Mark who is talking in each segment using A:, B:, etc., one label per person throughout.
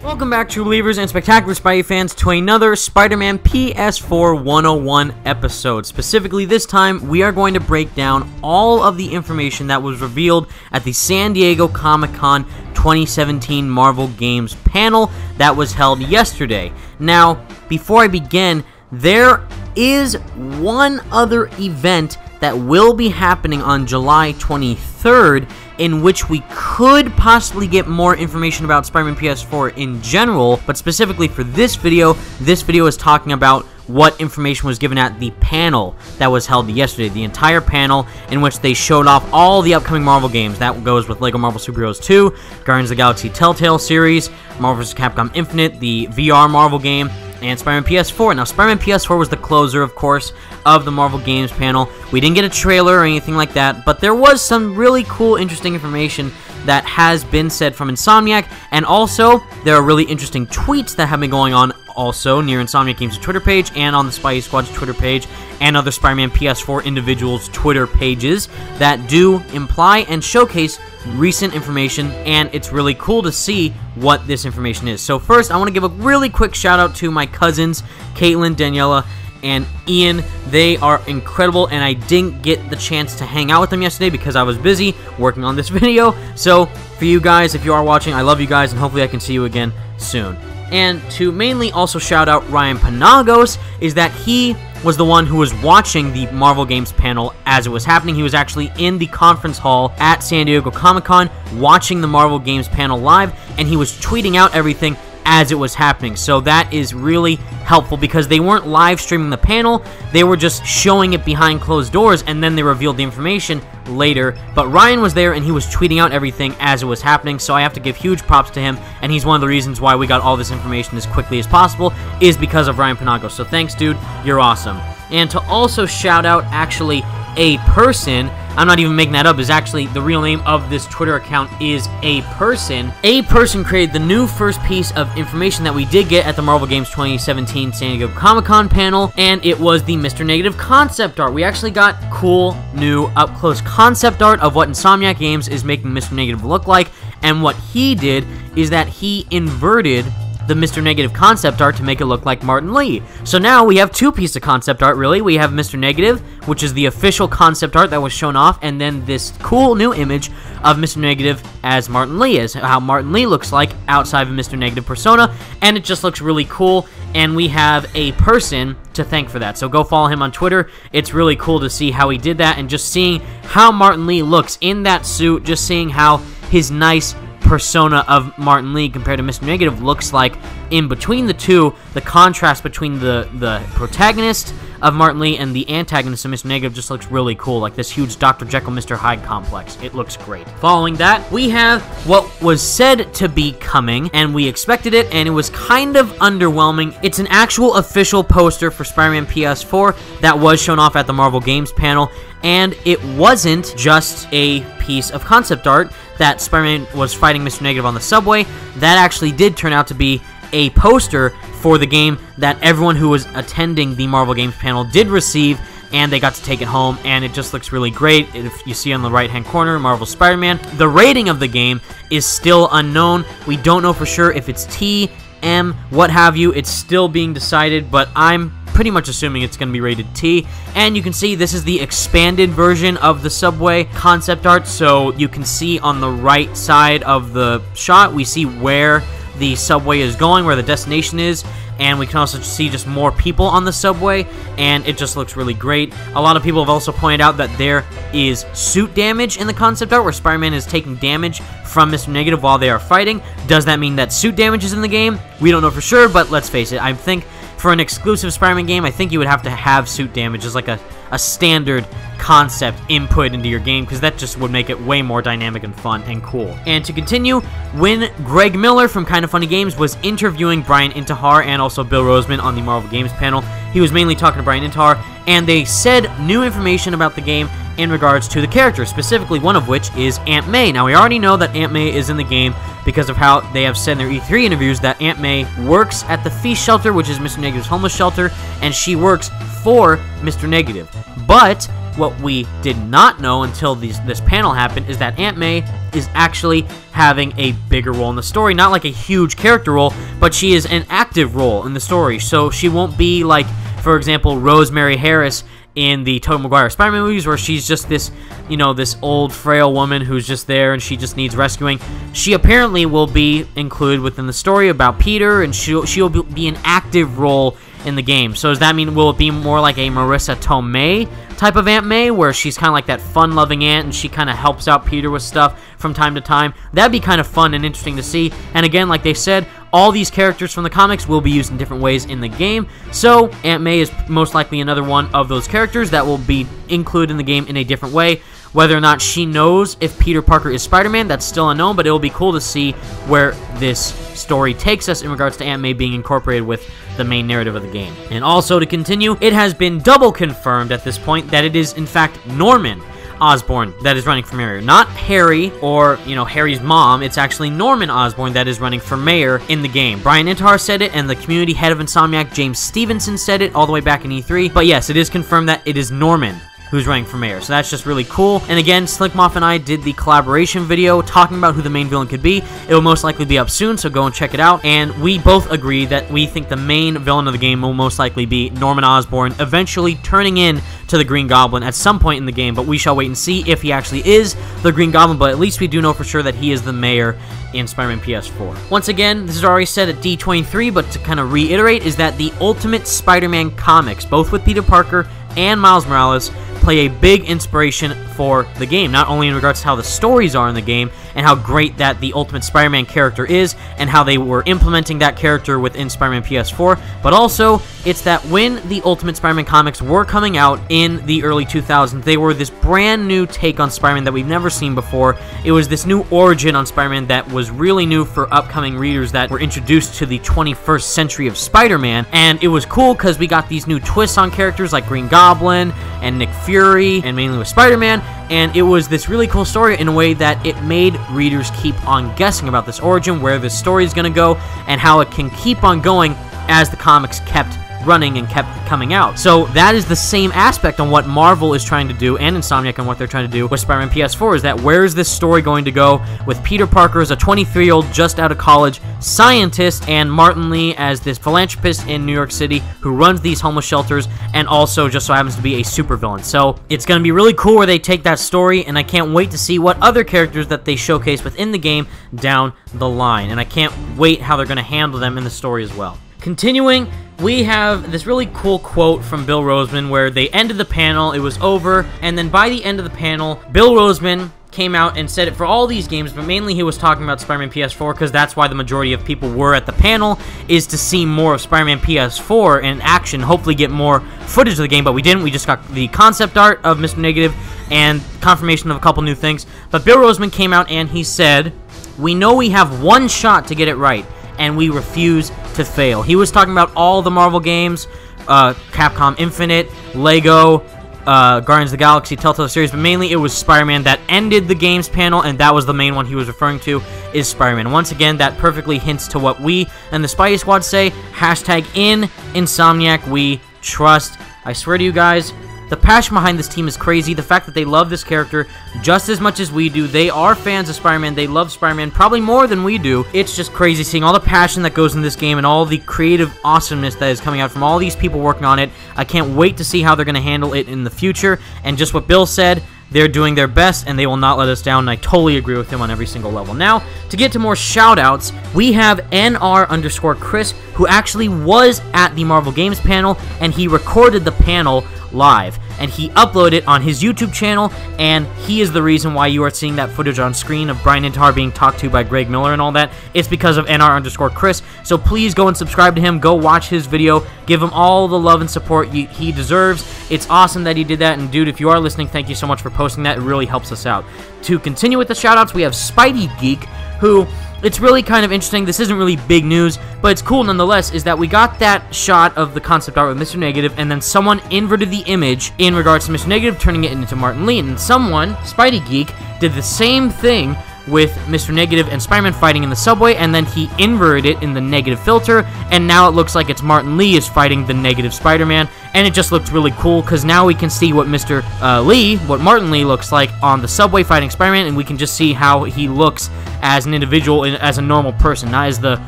A: Welcome back, true believers and spectacular Spidey fans, to another Spider-Man PS4 101 episode. Specifically, this time, we are going to break down all of the information that was revealed at the San Diego Comic-Con 2017 Marvel Games panel that was held yesterday. Now, before I begin, there is one other event that will be happening on July 23rd, in which we could possibly get more information about Spider-Man PS4 in general, but specifically for this video is talking about what information was given at the panel that was held yesterday. The entire panel in which they showed off all the upcoming Marvel games. That goes with LEGO Marvel Super Heroes 2, Guardians of the Galaxy Telltale series, Marvel vs. Capcom Infinite, the VR Marvel game, and Spider-Man PS4. Now, Spider-Man PS4 was the closer, of course, of the Marvel Games panel. We didn't get a trailer or anything like that, but there was some really cool, interesting information that has been said from Insomniac, and also, there are really interesting tweets that have been going on also near Insomniac Games' Twitter page, and on the Spidey Squad's Twitter page, and other Spider-Man PS4 individuals' Twitter pages that do imply and showcase recent information, and it's really cool to see what this information is. So first, I want to give a really quick shout out to my cousins, Caitlin, Daniela, and Ian. They are incredible, and I didn't get the chance to hang out with them yesterday because I was busy working on this video. So for you guys, if you are watching, I love you guys, and hopefully I can see you again soon. And to mainly also shout out Ryan Panagos, is that he was the one who was watching the Marvel Games panel as it was happening. He was actually in the conference hall at San Diego Comic-Con watching the Marvel Games panel live, and he was tweeting out everything as it was happening. So that is really helpful because they weren't live streaming the panel, they were just showing it behind closed doors, and then they revealed the information later. But Ryan was there and he was tweeting out everything as it was happening, so I have to give huge props to him, and he's one of the reasons why we got all this information as quickly as possible is because of Ryan Panagos. So thanks, dude, you're awesome. And to also shout out actually a person, I'm not even making that up, is actually the real name of this Twitter account is A Person. A Person created the new first piece of information that we did get at the Marvel Games 2017 San Diego Comic-Con panel, and it was the Mr. Negative concept art. We actually got cool, new, up-close concept art of what Insomniac Games is making Mr. Negative look like, and what he did is that he inverted the Mr. Negative concept art to make it look like Martin Lee. So now we have two pieces of concept art, really. We have Mr. Negative, which is the official concept art that was shown off, and then this cool new image of Mr. Negative as Martin Lee, as how Martin Lee looks like outside of Mr. Negative persona, and it just looks really cool, and we have A Person to thank for that. So go follow him on Twitter. It's really cool to see how he did that, and just seeing how Martin Lee looks in that suit, just seeing how his nice persona of Martin Lee compared to Mr. Negative looks like in between the two, the contrast between the protagonist of Martin Lee and the antagonist of Mr. Negative just looks really cool, like this huge Dr. Jekyll, Mr. Hyde complex. It looks great. Following that, we have what was said to be coming, and we expected it, and it was kind of underwhelming. It's an actual official poster for Spider-Man PS4 that was shown off at the Marvel Games panel, and it wasn't just a piece of concept art that Spider-Man was fighting Mr. Negative on the subway. That actually did turn out to be a poster for the game that everyone who was attending the Marvel Games panel did receive, and they got to take it home, and it just looks really great. If you see on the right-hand corner, Marvel Spider-Man. The rating of the game is still unknown. We don't know for sure if it's T, M, what have you. It's still being decided, but I'm pretty much assuming it's going to be rated T. And you can see this is the expanded version of the subway concept art, so you can see on the right side of the shot, we see where the subway is going, where the destination is, and we can also see just more people on the subway, and it just looks really great. A lot of people have also pointed out that there is suit damage in the concept art, where Spider-Man is taking damage from Mr. Negative while they are fighting. Does that mean that suit damage is in the game? We don't know for sure, but let's face it, I think for an exclusive Spider-Man game, I think you would have to have suit damage as like a standard concept input into your game, because that just would make it way more dynamic and fun and cool. And to continue, when Greg Miller from Kinda Funny Games was interviewing Brian Intihar and also Bill Roseman on the Marvel Games panel, he was mainly talking to Brian Intihar, and they said new information about the game in regards to the characters, specifically one of which is Aunt May. Now, we already know that Aunt May is in the game because of how they have said in their E3 interviews that Aunt May works at the Feast Shelter, which is Mr. Negative's homeless shelter, and she works for Mr. Negative. But what we did not know until this panel happened is that Aunt May is actually having a bigger role in the story. Not like a huge character role, but she is an active role in the story. So she won't be like, for example, Rosemary Harris in the Tobey Maguire Spider-Man movies, where she's just this, you know, this old, frail woman who's just there and she just needs rescuing. She apparently will be included within the story about Peter, and she'll be an active role in the game. So does that mean, will it be more like a Marissa Tomei type of Aunt May, where she's kind of like that fun-loving aunt and she kind of helps out Peter with stuff from time to time? That'd be kind of fun and interesting to see. And again, like they said, all these characters from the comics will be used in different ways in the game, so Aunt May is most likely another one of those characters that will be included in the game in a different way. Whether or not she knows if Peter Parker is Spider-Man, that's still unknown, but it will be cool to see where this story takes us in regards to Aunt May being incorporated with the main narrative of the game. And also, to continue, it has been double confirmed at this point that it is, in fact, Norman Osborn that is running for mayor. Not Harry or, you know, Harry's mom. It's actually Norman Osborn that is running for mayor in the game. Brian Intihar said it, and the community head of Insomniac, James Stevenson, said it all the way back in E3. But yes, it is confirmed that it is Norman who's running for mayor. So that's just really cool. And again, Slickmoff and I did the collaboration video talking about who the main villain could be. It will most likely be up soon, so go and check it out. And we both agree that we think the main villain of the game will most likely be Norman Osborn, eventually turning in to the Green Goblin at some point in the game, but we shall wait and see if he actually is the Green Goblin. But at least we do know for sure that he is the mayor in Spider-Man PS4. Once again, this is already said at D23, but to kind of reiterate, is that the Ultimate Spider-Man comics, both with Peter Parker and Miles Morales, play a big inspiration for the game, not only in regards to how the stories are in the game and how great that the Ultimate Spider-Man character is and how they were implementing that character within Spider-Man PS4, but also it's that when the Ultimate Spider-Man comics were coming out in the early 2000s, they were this brand new take on Spider-Man that we've never seen before. It was this new origin on Spider-Man that was really new for upcoming readers that were introduced to the 21st century of Spider-Man, and it was cool because we got these new twists on characters like Green Goblin and Nick Fury, and mainly with Spider-Man, and it was this really cool story in a way that it made readers keep on guessing about this origin, where this story is going to go, and how it can keep on going as the comics kept running and kept coming out. So that is the same aspect on what Marvel is trying to do, and Insomniac, and what they're trying to do with Spider-Man PS4, is that where is this story going to go with Peter Parker as a 23-year-old just out of college scientist, and Martin Lee as this philanthropist in New York City who runs these homeless shelters and also just so happens to be a supervillain. So it's going to be really cool where they take that story, and I can't wait to see what other characters that they showcase within the game down the line, and I can't wait how they're going to handle them in the story as well. Continuing, we have this really cool quote from Bill Roseman where they ended the panel, it was over, and then by the end of the panel, Bill Roseman came out and said it for all these games, but mainly he was talking about Spider-Man PS4 because that's why the majority of people were at the panel, is to see more of Spider-Man PS4 in action, hopefully get more footage of the game, but we didn't. We just got the concept art of Mr. Negative and confirmation of a couple new things. But Bill Roseman came out and he said, "We know we have one shot to get it right, and we refuse to fail." He was talking about all the Marvel games, Capcom Infinite, Lego, Guardians of the Galaxy, Telltale series, but mainly it was Spider-Man that ended the games panel, and that was the main one he was referring to, is Spider-Man. Once again, that perfectly hints to what we and the Spidey Squad say, hashtag in Insomniac we trust. I swear to you guys, the passion behind this team is crazy. The fact that they love this character just as much as we do. They are fans of Spider-Man. They love Spider-Man probably more than we do. It's just crazy seeing all the passion that goes in this game and all the creative awesomeness that is coming out from all these people working on it. I can't wait to see how they're going to handle it in the future. And just what Bill said, they're doing their best and they will not let us down, and I totally agree with him on every single level. Now, to get to more shout-outs, we have NR_Chris, who actually was at the Marvel Games panel, and he recorded the panel live, and he uploaded it on his YouTube channel, and he is the reason why you are seeing that footage on screen of Brian Intihar being talked to by Greg Miller and all that. It's because of NR_Chris, so please go and subscribe to him, go watch his video, give him all the love and support he deserves. It's awesome that he did that, and dude, if you are listening, thank you so much for posting that. It really helps us out. To continue with the shoutouts, we have Spidey Geek, who, it's really kind of interesting. This isn't really big news, but it's cool nonetheless, is that we got that shot of the concept art with Mr. Negative, and then someone inverted the image in regards to Mr. Negative, turning it into Martin Lee, and someone, Spidey Geek, did the same thing with Mr. Negative and Spider-Man fighting in the subway, and then he inverted it in the negative filter, and now it looks like it's Martin Lee is fighting the negative Spider-Man, and it just looked really cool because now we can see what what Martin Lee looks like on the subway fighting Spider-Man, and we can just see how he looks as an individual, as a normal person, not as the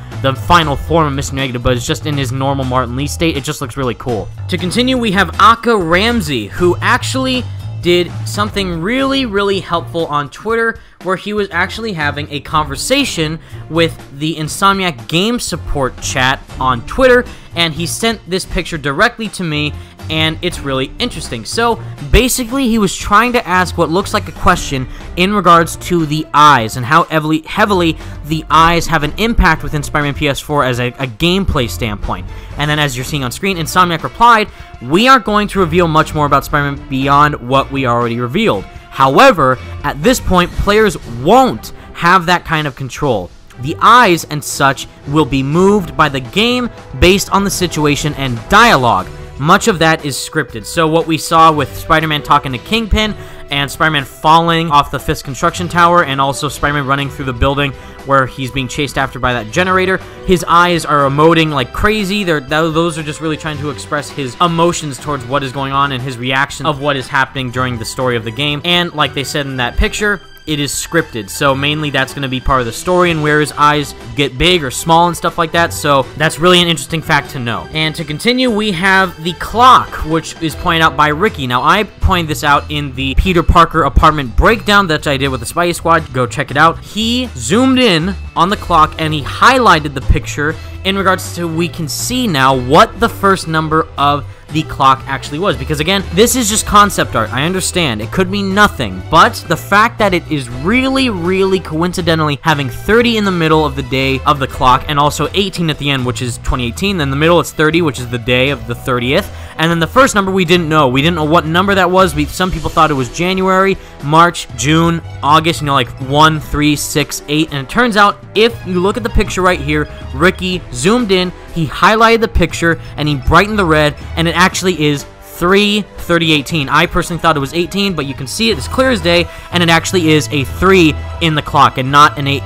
A: final form of Mr. Negative, but it's just in his normal Martin Lee state. It just looks really cool. To continue, we have Aka Ramsey, who actually did something really, really helpful on Twitter, where he was actually having a conversation with the Insomniac game support chat on Twitter, and he sent this picture directly to me, and it's really interesting. So, basically, he was trying to ask what looks like a question in regards to the eyes, and how heavily the eyes have an impact within Spider-Man PS4 as a gameplay standpoint. And then, as you're seeing on screen, Insomniac replied, "We aren't going to reveal much more about Spider-Man beyond what we already revealed. However, at this point, players won't have that kind of control. The eyes and such will be moved by the game based on the situation and dialogue. Much of that is scripted." So what we saw with Spider-Man talking to Kingpin, and Spider-Man falling off the 5th construction tower, and also Spider-Man running through the building where he's being chased after by that generator, his eyes are emoting like crazy. Those are just really trying to express his emotions towards what is going on and his reaction of what is happening during the story of the game. And like they said in that picture, it is scripted, so mainly that's going to be part of the story and where his eyes get big or small and stuff like that, so that's really an interesting fact to know. And to continue, we have the clock, which is pointed out by Ricky. Now, I pointed this out in the Peter Parker apartment breakdown that I did with the Spidey Squad. Go check it out. He zoomed in on the clock and he highlighted the picture in regards to, we can see now what the first number of the clock actually was, because again, this is just concept art. I understand it could mean nothing, but the fact that it is really, really coincidentally having 30 in the middle of the day of the clock, and also 18 at the end, which is 2018, then the middle it's 30, which is the day of the 30th, and then the first number we didn't know what number that was. Some people thought it was January, March, June, August, like 1, 3, 6, 8, and it turns out, if you look at the picture right here, Ricky zoomed in, he highlighted the picture, and he brightened the red, and it actually is 3/30/18. I personally thought it was 18, but you can see it as clear as day, and it actually is a 3 in the clock, and not an 8.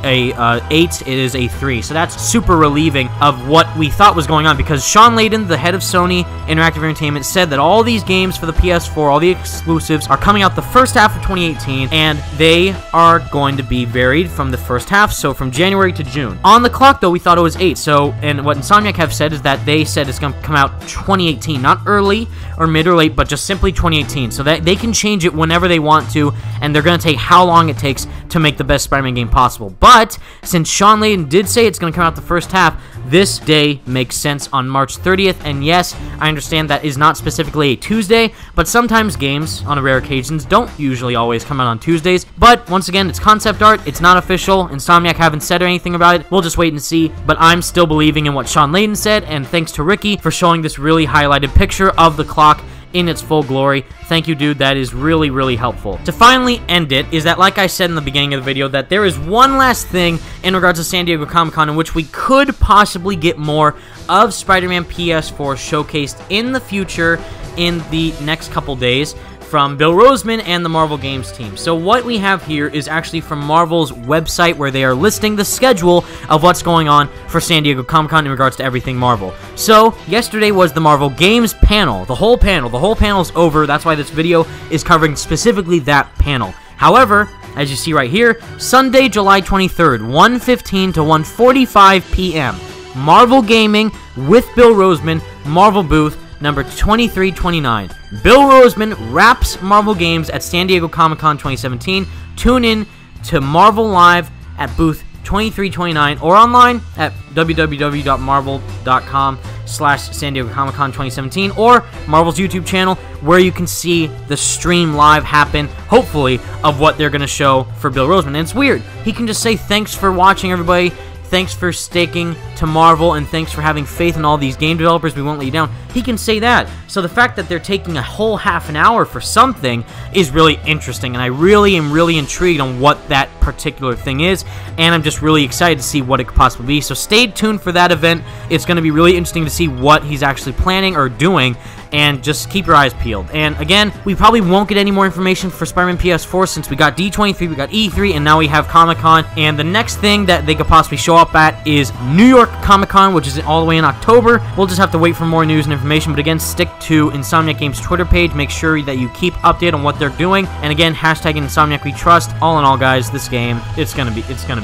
A: It is a 3. So that's super relieving of what we thought was going on, because Sean Layden, the head of Sony Interactive Entertainment, said that all these games for the PS4, all the exclusives, are coming out the first half of 2018, and they are going to be varied from the first half, so from January to June. On the clock, though, we thought it was 8. So, and what Insomniac have said is that they said it's going to come out 2018, not early or mid or late, but just simply 2018, so that they can change it whenever they want to, and they're going to take how long it takes to make the best Spider-Man game possible. But since Sean Layden did say it's going to come out the first half, this day makes sense on March 30th, and yes, I understand that is not specifically a Tuesday, but sometimes games, on rare occasions, don't usually always come out on Tuesdays. But once again, it's concept art, it's not official, Insomniac haven't said anything about it, we'll just wait and see, but I'm still believing in what Sean Layden said, and thanks to Ricky for showing this really highlighted picture of the clock in its full glory. Thank you, dude. That is really, really helpful. To finally end it, is that, like I said in the beginning of the video, that there is one last thing in regards to San Diego Comic-Con in which we could possibly get more of Spider-Man PS4 showcased in the future in the next couple days from Bill Roseman and the Marvel Games team. So what we have here is actually from Marvel's website, where they are listing the schedule of what's going on for San Diego Comic-Con in regards to everything Marvel. So yesterday was the Marvel Games panel. The whole panel's over. That's why this video is covering specifically that panel. However, as you see right here, Sunday, July 23rd, 1:15 to 1:45 p.m. Marvel Gaming with Bill Roseman, Marvel booth number 2329. Bill Roseman wraps Marvel Games at San Diego Comic-Con 2017. Tune in to Marvel Live at booth 2329 or online at www.marvel.com/San Diego Comic-Con 2017 or Marvel's YouTube channel, where you can see the stream live happen, hopefully, of what they're going to show for Bill Roseman. And it's weird. He can just say, thanks for watching, everybody. Thanks for staking to Marvel, and thanks for having faith in all these game developers. We won't let you down. He can say that. So the fact that they're taking a whole half an hour for something is really interesting, and I really am intrigued on what that particular thing is, and I'm just really excited to see what it could possibly be. So stay tuned for that event. It's going to be really interesting to see what he's actually planning or doing, and just keep your eyes peeled. And again, we probably won't get any more information for Spider-Man PS4 since we got D23, we got E3, and now we have Comic-Con. And the next thing that they could possibly show off up at is New York Comic-Con, which is all the way in October. We'll just have to wait for more news and information, but again, stick to Insomniac Games' Twitter page. Make sure that you keep updated on what they're doing, and again, hashtag Insomniac We Trust. All in all, guys, this game, it's gonna be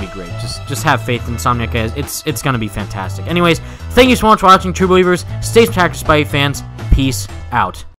A: great. Just have faith in Insomniac, guys. It's gonna be fantastic. Anyways, thank you so much for watching, true believers. Stay spectacular, Spidey fans. Peace out.